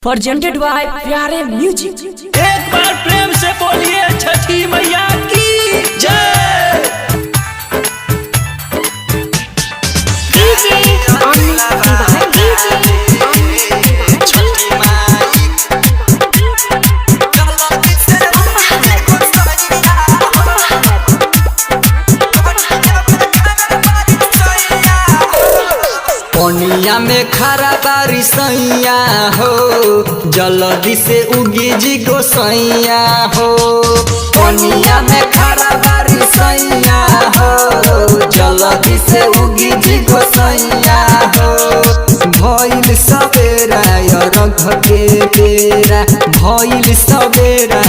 presented by प्यारे music. एक बार प्रेम से बोलिए छठी मैया की जय। डीजे पनिया में खरा बारिश सैया हो, जल्दी से उगी जी गोसैया हो। पनिया में खरा बारिश सैया हो, जल्दी से उगी जी गोसैया हो। भइल सवेरा रघ के बेरा, भइल सवेरा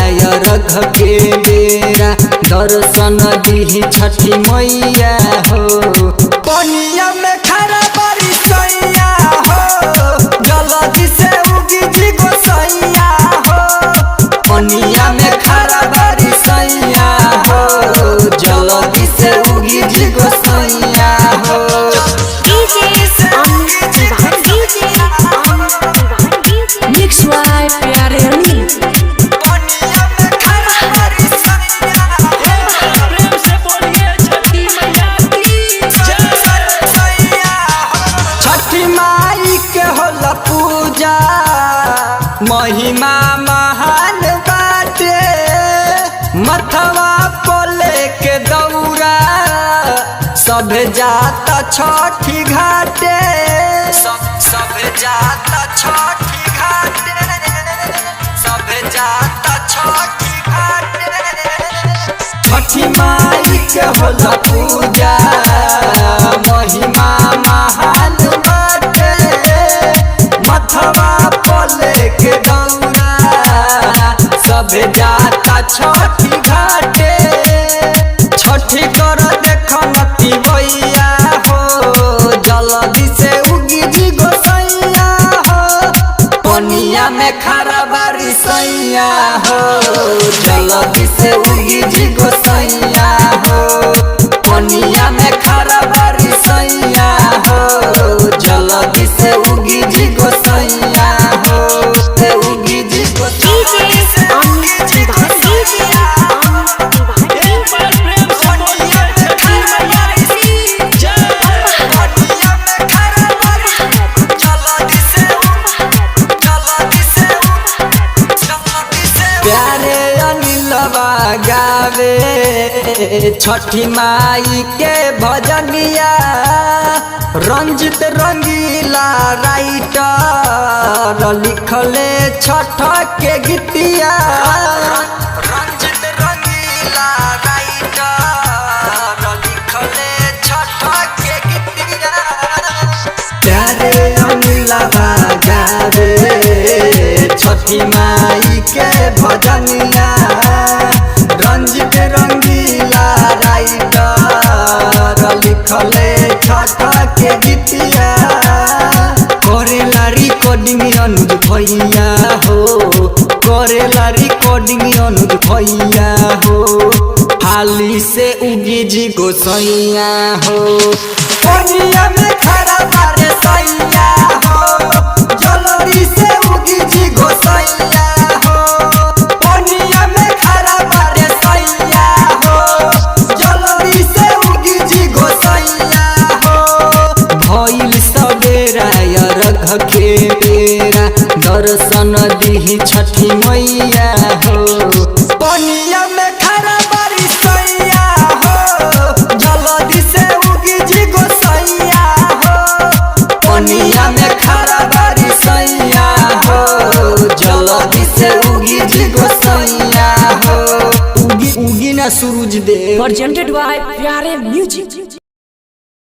रघ के बेरा, दर्शन दीही छठी मैया हो। पनिया में खरा बारिश सैया हो, जल्दी से उगी जी गोसैया हो। पनिया में खरा बारिश सैया हो, जल्दी से उगी जी गोसैया हो। मिक्स बाय प्यारे म्यूजिक। पनिया में खरा बारिश सैया हो, प्रेम से बोलिए छठी मैया की जय। छठी माई के होला पूजा, महिमा महान बाटे। मथवा पोले के दौरा, सब जाता छठी घाटे। सब जाता छठी घाटे, सब जाता छठी घाटे। छठी माई के होला पूजा, महिमा महान बाटे। मथवा पोले के दौरा, सब जाता छठी घाटे। छठी कर देख नती भैया हो, जल्दी से उगी जी गोसैया हो। पनिया में खरा बारिश सैया हो, जल्दी से उगी जी गोसैया हो। पनिया में खरा बारिश सैया हो, जल्दी से उगी जी गोसैया हो। से उगी जी गोसैया प्यारे अनिलवा गावे छठी माई के भजनिया। रंजित रंगीला राइटर लिखले छठ के गीतिया। रंजित रंगीला राइटर लिखले छठ के गीतिया। प्यारे अनिलवा गावे छठी माई के भजनिया। रंजित रंगीला राइटर लिखले छठ के गीतिया। करेला रिकॉर्डिंग अनुज भैया हो, करेला रिकॉर्डिंग अनुज भैया हो। हाली से उगी जी गोसैया हो। पनिया में खरा बारिश सैया हो, जल्दी से उगी जी गोसैया हो। पनिया में खरा बारिश सैया हो, जल्दी से उगी जी गोसैया हो। भइल सवेरा रघ के बेरा, दर्शन दीही छठी मैया हो। पनिया में खरा बारिश सैया हो, जल्दी से उगी जी गोसैया हो। पनिया में खरा बारिश सैया हो, जल्दी से उगी जी गोसैया हो। उगी उगी ना सूरज दे। presented by प्यारे म्यूजिक।